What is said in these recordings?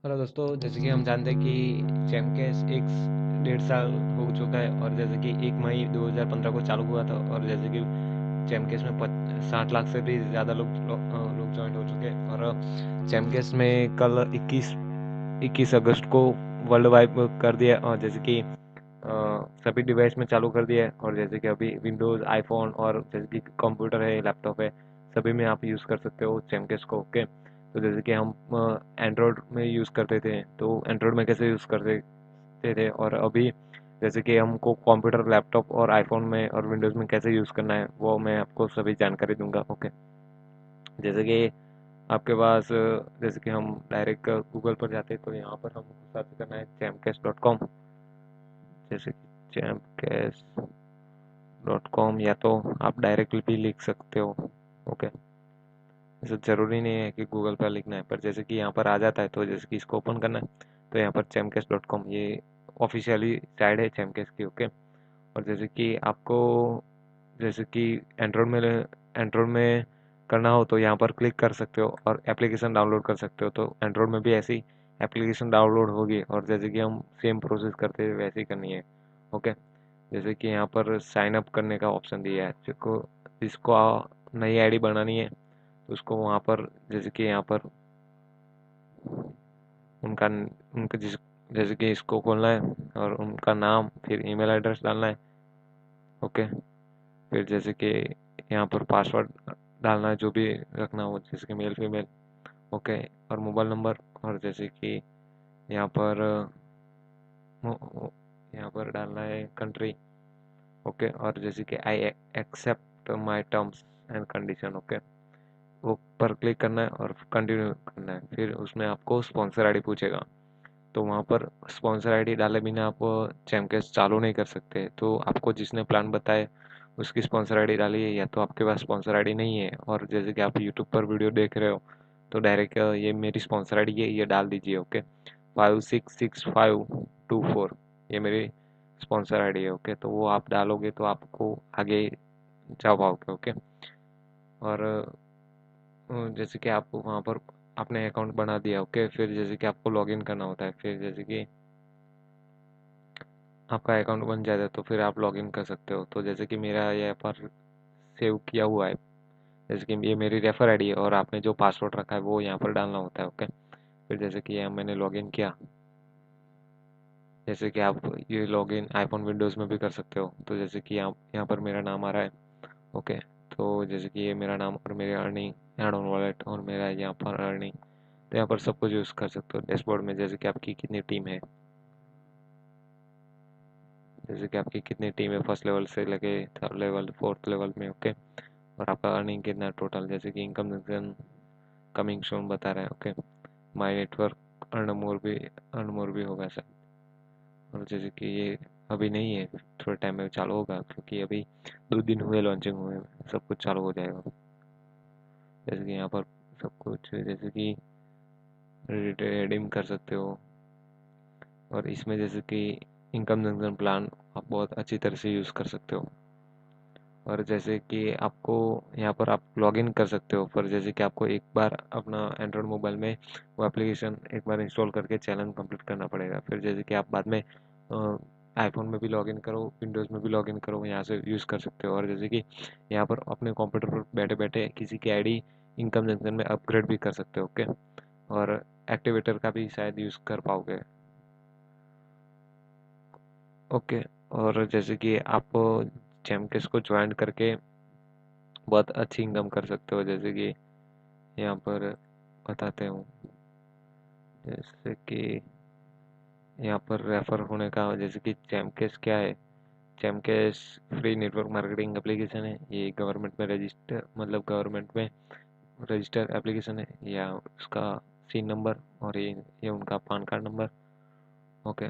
Hello दोस्तों, जैसे कि हम जानते हैं कि चैमकेस एक 1.5 साल हो चुका है। और जैसे कि 1 मई 2015 को चालू हुआ था। और जैसे कि चैमकेस में 60 लाख से भी ज़्यादा लोग ज्वाइन हो चुके हैं। और चैमकेस में कल 21 अगस्त को वर्ल्ड वाइड कर दिया। और जैसे कि सभी डिवाइस में चालू कर दिया है। और जैसे कि अभी विंडोज़, आईफोन और जैसे कि कंप्यूटर है, लैपटॉप है, सभी में आप यूज़ कर सकते हो चैमकेस को। ओके, तो जैसे कि हम एंड्रॉयड में यूज़ करते थे, तो एंड्रॉयड में कैसे यूज़ करते थे, और अभी जैसे कि हमको कंप्यूटर, लैपटॉप और आईफोन में और विंडोज़ में कैसे यूज़ करना है, वो मैं आपको सभी जानकारी दूंगा। ओके, जैसे कि आपके पास जैसे कि हम डायरेक्ट गूगल पर जाते हैं, तो यहाँ पर हमको सर्च करना है चैमकेस.com। जैसे कि चैमकेस.com, या तो आप डायरेक्टली भी लिख सकते हो। ओके, ऐसा ज़रूरी नहीं है कि गूगल पर लिखना है, पर जैसे कि यहाँ पर आ जाता है, तो जैसे कि इसको ओपन करना है, तो यहाँ पर चैमकेस.com ये ऑफिशियली साइट है चैमकेस की। ओके, और जैसे कि आपको जैसे कि एंड्रॉयड में करना हो, तो यहाँ पर क्लिक कर सकते हो और एप्लीकेशन डाउनलोड कर सकते हो। तो एंड्रॉयड में भी ऐसी एप्लीकेशन डाउनलोड होगी, और जैसे कि हम सेम प्रोसेस करते हैं वैसे ही करनी है। ओके, जैसे कि यहाँ पर साइन अप करने का ऑप्शन दिया है, जिसको जिसको नई आईडी बनानी है, तो उसको वहाँ पर जैसे कि यहाँ पर उनका उनका जैसे कि इसको खोलना है, और उनका नाम, फिर ईमेल एड्रेस डालना है। ओके, फिर जैसे कि यहाँ पर पासवर्ड डालना है, जो भी रखना हो, जैसे कि मेल, फीमेल। ओके, और मोबाइल नंबर। और जैसे कि यहाँ पर यहाँ पर डालना है कंट्री। ओके, और जैसे कि I accept my terms and condition. Okay, वो पर क्लिक करना है और कंटिन्यू करना है। फिर उसमें आपको स्पॉन्सर आईडी पूछेगा, तो वहाँ पर स्पॉन्सर आईडी डाले बिना आप चैमकेस चालू नहीं कर सकते। तो आपको जिसने प्लान बताए उसकी स्पॉन्सर आईडी डालिए, या तो आपके पास स्पॉन्सर आईडी नहीं है, और जैसे कि आप यूट्यूब पर वीडियो देख रहे हो, तो डायरेक्ट ये मेरी स्पॉन्सर आईडी है, ये डाल दीजिए। ओके, 566524, ये मेरी स्पॉन्सर आईडी है। ओके, तो वो आप डालोगे तो आपको आगे जा पाओगे। ओके, और जैसे कि आप वहाँ पर अपने अकाउंट बना दिया। ओके, फिर जैसे कि आपको लॉगिन करना होता है। फिर जैसे कि आपका अकाउंट बन जाता है, तो फिर आप लॉगिन कर सकते हो। तो जैसे कि मेरा यहाँ पर सेव किया हुआ है, जैसे कि ये मेरी रेफर आईडी है, और आपने जो पासवर्ड रखा है वो यहाँ पर डालना होता है। ओके, फिर जैसे कि यहाँ मैंने लॉगिन किया, जैसे कि आप ये लॉगिन आईफोन, विंडोज़ में भी कर सकते हो। तो जैसे कि यहाँ पर मेरा नाम आ रहा है। ओके, तो जैसे कि ये मेरा नाम और मेरे अर्निंग, ऐड ऑन वॉलेट, और मेरा यहाँ पर अर्निंग, तो यहाँ पर सब कुछ यूज़ कर सकते हो। डैशबोर्ड में जैसे कि आपकी कितनी टीम है, जैसे कि आपकी कितनी टीम है, फर्स्ट लेवल से लगे थर्ड लेवल, फोर्थ लेवल में। ओके, और आपका अर्निंग कितना टोटल, जैसे कि इनकम जनरेशन, कमिंग सोन बता रहा है। Okay, my network earn more भी होगा सर। और जैसे कि ये अभी नहीं है, थोड़े टाइम में चालू होगा, क्योंकि अभी 2 दिन हुए लॉन्चिंग हुए, सब कुछ चालू हो जाएगा। जैसे कि यहाँ पर सब कुछ जैसे कि रिडीम कर सकते हो। और इसमें जैसे कि इनकम जनरेशन प्लान आप बहुत अच्छी तरह से यूज़ कर सकते हो। और जैसे कि आपको यहाँ पर आप लॉगिन कर सकते हो, पर जैसे कि आपको एक बार अपना एंड्रॉयड मोबाइल में वो एप्लीकेशन एक बार इंस्टॉल करके चैलेंज कंप्लीट करना पड़ेगा। फिर जैसे कि आप बाद में आईफोन में भी लॉगिन करो, विंडोज़ में भी लॉगिन करो, यहाँ से यूज़ कर सकते हो। और जैसे कि यहाँ पर अपने कंप्यूटर पर बैठे बैठे किसी की आईडी इनकम जनरेशन में अपग्रेड भी कर सकते हो। ओके, और एक्टिवेटर का भी शायद यूज़ कर पाओगे। ओके, और जैसे कि आप जेमकेस को ज्वाइन करके बहुत अच्छी इनकम कर सकते हो। जैसे कि यहाँ पर बताते हूँ, जैसे कि यहाँ पर रेफर होने का, जैसे कि जेमकेस क्या है। जेमकेस फ्री नेटवर्क मार्केटिंग एप्लीकेशन है। ये गवर्नमेंट में रजिस्टर, मतलब गवर्नमेंट में रजिस्टर एप्लीकेशन है। या उसका सीन नंबर, और ये उनका पान कार्ड नंबर। ओके,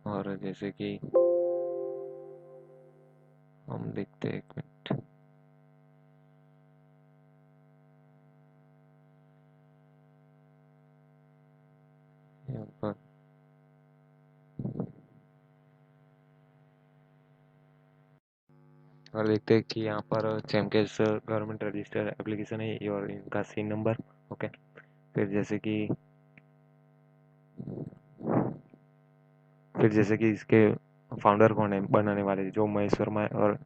और जैसे कि हम देखते हैं, एक मिनट, यहाँ पर और देखते हैं कि यहाँ पर चैमकेस गवर्नमेंट रजिस्टर एप्लीकेशन है ये, और इनका सीन नंबर। ओके, फिर जैसे कि फिर जैसे कि इसके फाउंडर कौन है बनाने वाले, जो महेश वर्मा है और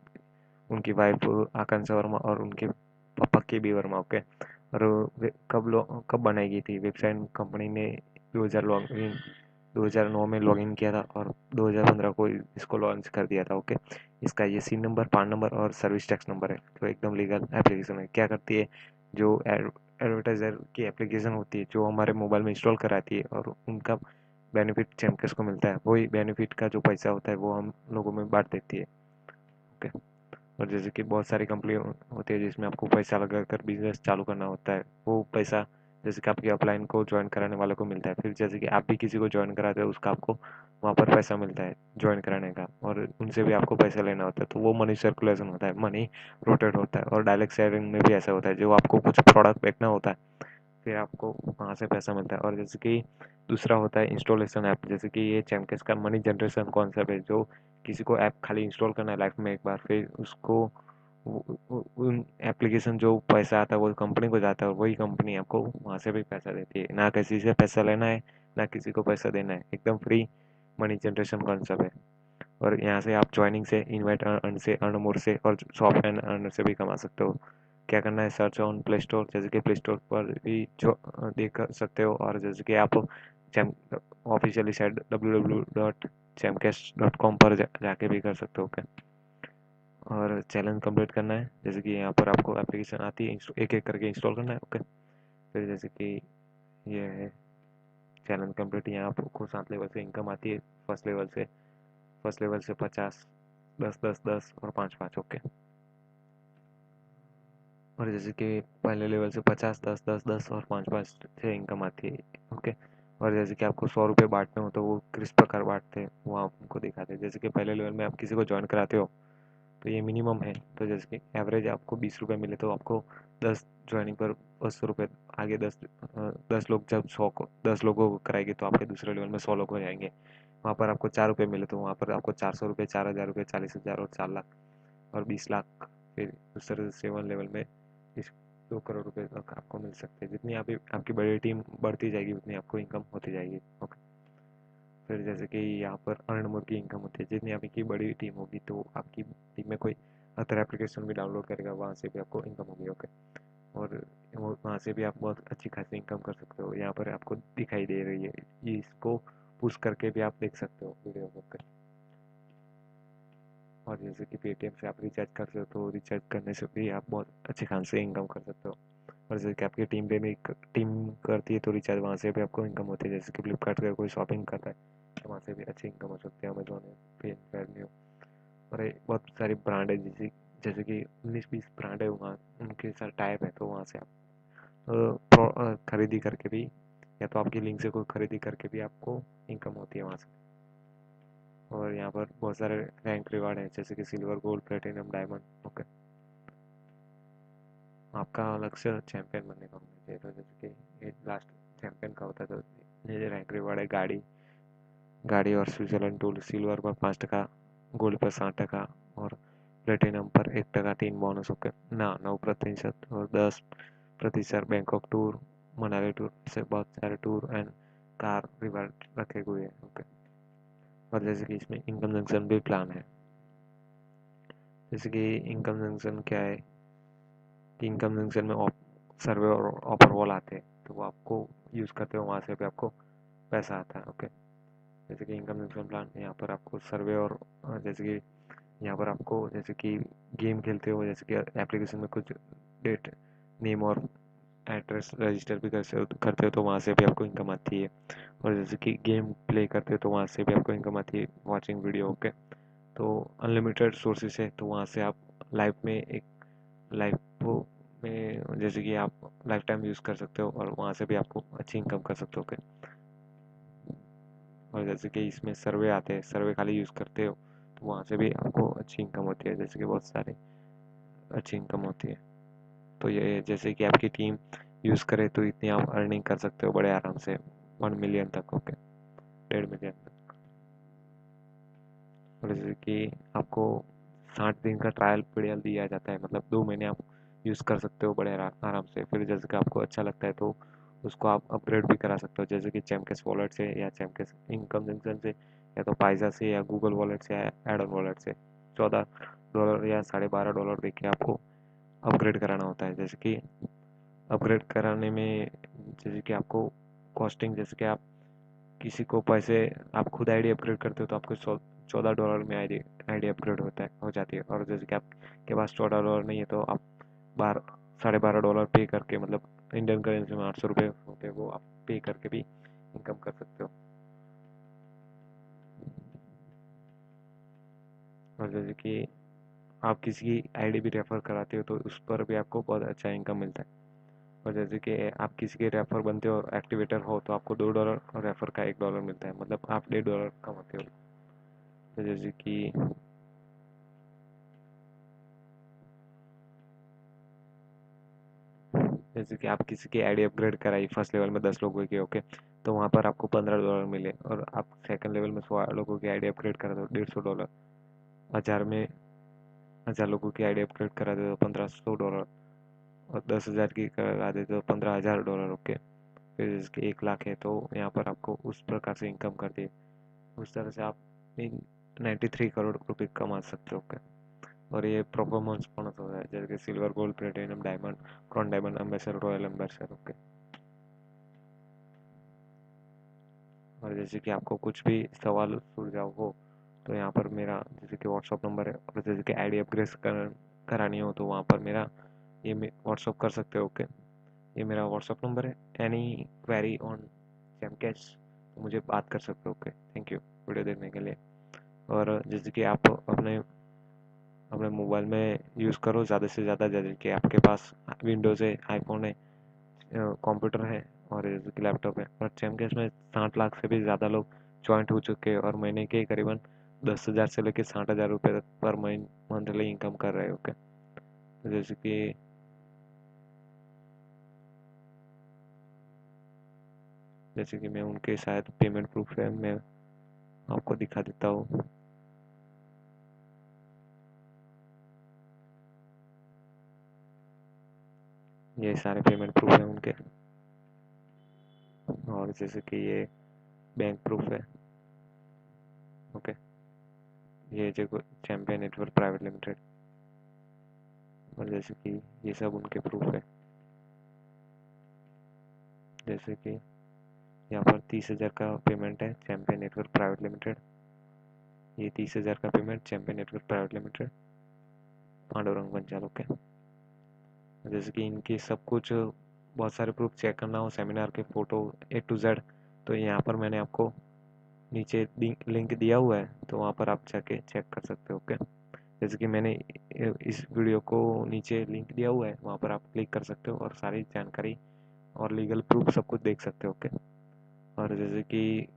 उनकी वाइफ आकांक्षा वर्मा और उनके पापा के बी वर्मा। ओके। और कब बनाई गई थी वेबसाइट, कंपनी ने 2009 में लॉगिन किया था और 2015 को इसको लॉन्च कर दिया था। ओके। इसका ये सीन नंबर, पान नंबर और सर्विस टैक्स नंबर है, तो एकदम लीगल एप्लीकेशन है। क्या करती है, जो एडवर्टाइजर की एप्लीकेशन होती है जो हमारे मोबाइल में इंस्टॉल कराती है और उनका बेनिफिट चैमकस को मिलता है, वही बेनिफिट का जो पैसा होता है वो हम लोगों में बांट देती है। ओके। और जैसे कि बहुत सारी कंपनी होती है जिसमें आपको पैसा लगा कर बिजनेस चालू करना होता है, वो पैसा जैसे कि आपके अपलाइन को ज्वाइन कराने वाले को मिलता है। फिर जैसे कि आप भी किसी को ज्वाइन कराते हो, उसका आपको वहाँ पर पैसा मिलता है ज्वाइन कराने का, और उनसे भी आपको पैसा लेना होता है, तो वो मनी सर्कुलेशन होता है, मनी रोटेट होता है। और डायरेक्ट शेयरिंग में भी ऐसा होता है, जो आपको कुछ प्रोडक्ट बेचना होता है फिर आपको वहाँ से पैसा मिलता है। और जैसे कि दूसरा होता है इंस्टॉलेशन ऐप, जैसे कि ये चैमकेस का मनी जनरेशन कॉन्सेप्ट है, जो किसी को ऐप खाली इंस्टॉल करना है लाइफ में एक बार, फिर उसको उन एप्लीकेशन जो पैसा आता है वो कंपनी को जाता है, और वही कंपनी आपको वहाँ से भी पैसा देती है। ना किसी से पैसा लेना है, ना किसी को पैसा देना है, एकदम फ्री मनी जनरेशन कॉन्सेप्ट है। और यहाँ से आप ज्वाइनिंग से, इनवाइट अर्न से, अर्न मोर से और शॉप एंड अर्न से भी कमा सकते हो। क्या करना है, सर्च ऑन प्ले स्टोर, जैसे कि प्ले स्टोर पर भी जो देख सकते हो, और जैसे कि आप चैम ऑफिशियली साइट www.chamcast.com पर जाके भी कर सकते हो। ओके। और चैलेंज कंप्लीट करना है, जैसे कि यहाँ पर आपको एप्लीकेशन आती है, एक एक करके इंस्टॉल करना है। ओके। फिर जैसे कि ये है चैलेंज कंप्लीट, यहाँ आपको 7 लेवल से इनकम आती है। फर्स्ट लेवल से 50, 10 10 10 और 5 5। ओके। और जैसे कि पहले लेवल से 50, 10 10 10 और 5 5 से इनकम आती है। ओके। और जैसे कि आपको 100 रुपये बांटने हो तो वो किस प्रकार बांटते हैं वो आपको दिखाते हैं। जैसे कि पहले लेवल में आप किसी को ज्वाइन कराते हो तो ये मिनिमम है, तो जैसे कि एवरेज आपको 20 रुपये मिले तो आपको 10 ज्वाइनिंग पर 200 रुपये। आगे 10 लोग जब 10 लोगों को कराएंगे तो आपके दूसरे लेवल में 100 लोग हो जाएंगे। वहाँ पर आपको 4 रुपये मिले तो वहाँ पर आपको 400 रुपये, 4000 रुपये, 40,000 और 4 लाख और 20 लाख। फिर दूसरे 7 लेवल में इस 2 करोड़ रुपये तक आपको मिल सकते हैं। जितनी आप आपकी बड़ी टीम बढ़ती जाएगी उतनी आपको इनकम होती जाएगी। ओके। फिर जैसे कि यहाँ पर अर्न मोर की इनकम होती है, जितनी आपकी बड़ी टीम होगी तो आपकी टीम में कोई अदर एप्लीकेशन भी डाउनलोड करेगा, वहाँ से भी आपको इनकम होगी। ओके। और वहाँ से भी आप बहुत अच्छी खासी इनकम कर सकते हो, यहाँ पर आपको दिखाई दे रही है, ये इसको पुश करके भी आप देख सकते हो वीडियो को। और जैसे कि पेटीएम से आप रिचार्ज करते हो तो रिचार्ज करने से भी आप बहुत अच्छे खासे इनकम कर सकते हो। और जैसे कि आपकी टीम पे भी टीम करती है तो रिचार्ज वहाँ से भी आपको इनकम होती है। जैसे कि फ्लिपकार्ट का कोई शॉपिंग करता है तो वहाँ से भी अच्छी इनकम हो सकती है। अमेजोन है, पे रेवन्यू और बहुत सारी ब्रांड है, जैसे जैसे कि 19-20 ब्रांड है, वहाँ उनके साथ टाइप है, तो वहाँ से आप खरीदी करके भी, या तो आपकी लिंक से कोई खरीदी करके भी आपको इनकम होती है वहाँ से। और यहाँ पर बहुत सारे रैंक रिवार्ड हैं, जैसे कि silver, gold, platinum, diamond. Okay. आपका लक्ष्य चैंपियन बनने का होना चाहिए, तो जैसे कि ये लास्ट चैंपियन का होता है तो ये रैंक रिवार्ड है, गाड़ी गाड़ी और स्विट्जरलैंड टूल। सिल्वर पर 5%, गोल्ड पर 60% और प्लेटिनम पर 1% टीम बोनस। ओके ना, 9% और 10% बैंकॉक टूर, मनाली टूर से बहुत सारे टूर एंड कार रिवार्ड रखे हुए हैं। ओके। और जैसे कि इसमें इनकम जंक्शन भी प्लान है। जैसे कि इनकम जंक्शन क्या है कि इनकम जंक्शन में सर्वे और ऑफर वॉल आते हैं, तो वो आपको यूज़ करते हो, वहाँ से भी आपको पैसा आता है। ओके। जैसे कि इनकम जंक्शन प्लान, यहाँ पर आपको सर्वे और जैसे कि यहाँ पर आपको जैसे कि गेम खेलते हो, जैसे कि एप्लीकेशन में कुछ डेट, नेम और एड्रेस रजिस्टर भी करते हो तो वहाँ से भी आपको इनकम आती है। और जैसे कि गेम प्ले करते हो तो वहाँ से भी आपको इनकम आती है, वॉचिंग वीडियो। ओके। तो अनलिमिटेड सोर्सेस है, तो वहाँ से आप लाइफ में एक लाइफ में जैसे कि आप लाइफ टाइम यूज़ कर सकते हो और वहाँ से भी आपको अच्छी इनकम कर सकते हो। ओके। और जैसे कि इसमें सर्वे आते हैं, सर्वे खाली यूज़ करते हो तो वहाँ से भी आपको अच्छी इनकम होती है, जैसे कि बहुत सारी अच्छी इनकम होती है। तो ये जैसे कि आपकी टीम यूज़ करे तो इतनी आप अर्निंग कर सकते हो बड़े आराम से, 1 मिलियन तक। ओके। 1.5 मिलियन तक। और जैसे कि आपको 60 दिन का ट्रायल पीरियड दिया जाता है, मतलब 2 महीने आप यूज़ कर सकते हो बड़े आराम से। फिर जैसे कि आपको अच्छा लगता है तो उसको आप अपग्रेड भी करा सकते हो, जैसे कि चैमकेस वॉलेट से या चैमकेस इनकम जंक्शन से या तो पाइजा से या गूगल वॉलेट से या एड ऑन वॉलेट से। $14 या $12.5 दे के आपको अपग्रेड कराना होता है। जैसे कि अपग्रेड कराने में जैसे कि आपको कॉस्टिंग, जैसे कि आप किसी को पैसे, आप खुद आईडी अपग्रेड करते हो तो आपको $14 में आईडी अपग्रेड होता है, हो जाती है। और जैसे कि आपके पास $14 नहीं है तो आप 12.5 $12 पे करके, मतलब इंडियन करेंसी में 800 रुपये होते हैं, वो आप पे करके भी इनकम कर सकते हो। और जैसे कि आप किसी की आईडी भी रेफर कराते हो तो उस पर भी आपको बहुत अच्छा इनकम मिलता है। और जैसे कि आप किसी के रेफर बनते हो, एक्टिवेटर हो, तो आपको $2 और रेफर का $1 मिलता है, मतलब आप $1.5 कमाते हो। तो जैसे कि आप किसी की आईडी अपग्रेड कराई फर्स्ट लेवल में 10 लोगों की, ओके, तो वहाँ पर आपको $15 मिले। और आप सेकंड लेवल में 100 लोगों की आईडी अपग्रेड करा दो, $150। 1000 लोगों की आईडी अपग्रेड करा दे तो $1500। और 10,000 की करा दे तो $15,000, ओके। फिर इसके 1 लाख है तो यहाँ पर आपको उस प्रकार से इनकम करती है। उस तरह से आप 93 करोड़ रुपये कमा सकते हो, ओके। और ये परफॉर्मेंस बोनस होता है, जैसे कि silver, gold, platinum, diamond, crown diamond, ambassador, royal ambassador, okay. और जैसे कि आपको कुछ भी सवाल सुझाव हो तो यहाँ पर मेरा जैसे कि व्हाट्सअप नंबर है। और जैसे कि आईडी अपग्रेड करानी हो तो वहाँ पर मेरा ये व्हाट्सअप कर सकते हो, ओके। ये मेरा व्हाट्सअप नंबर है। एनी क्वेरी ऑन जेमकैश तो मुझे बात कर सकते हो, ओके। थैंक यू वीडियो देखने के लिए। और जैसे कि आप अपने अपने मोबाइल में यूज़ करो ज़्यादा से ज़्यादा, जैसे कि आपके पास विंडोज़ है, आईफोन है, कंप्यूटर है और जैसे कि लैपटॉप है। और जेमकैश में 60 लाख से भी ज़्यादा लोग ज्वाइंट हो चुके हैं और महीने के करीबन 10,000 से लेकर 60,000 रुपये तक पर मंथली इनकम कर रहे हो, ओके। तो जैसे कि मैं उनके शायद पेमेंट प्रूफ है, मैं आपको दिखा देता हूँ। ये सारे पेमेंट प्रूफ है उनके। और जैसे कि ये बैंक प्रूफ है, ओके। ये जो चैम्पियन नेटवर्क प्राइवेट लिमिटेड। और जैसे कि ये सब उनके प्रूफ है। जैसे कि यहाँ पर 30,000 का पेमेंट है चैम्पियन नेटवर्क प्राइवेट लिमिटेड। ये 30,000 का payment champion network private limited, Pandurang Banjal, okay. जैसे कि इनकी सब कुछ बहुत सारे प्रूफ चेक करना हो, सेमिनार के फ़ोटो A to Z, तो यहाँ पर मैंने आपको नीचे लिंक दिया हुआ है, तो वहाँ पर आप जाके चेक कर सकते हो, ओके। जैसे कि मैंने इस वीडियो को नीचे लिंक दिया हुआ है, वहाँ पर आप क्लिक कर सकते हो और सारी जानकारी और लीगल प्रूफ सब कुछ देख सकते हो, ओके। और जैसे कि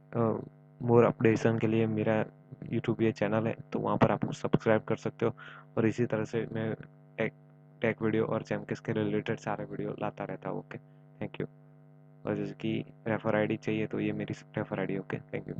मोर अपडेशन के लिए मेरा यूट्यूब ये चैनल है, तो वहाँ पर आप सब्सक्राइब कर सकते हो। और इसी तरह से मैं टेक टेक वीडियो और चैमकेस के रिलेटेड सारे वीडियो लाता रहता हूँ, ओके। Thank you. और जैसे कि रेफर आईडी चाहिए तो ये मेरी refer ID, okay. Thank you.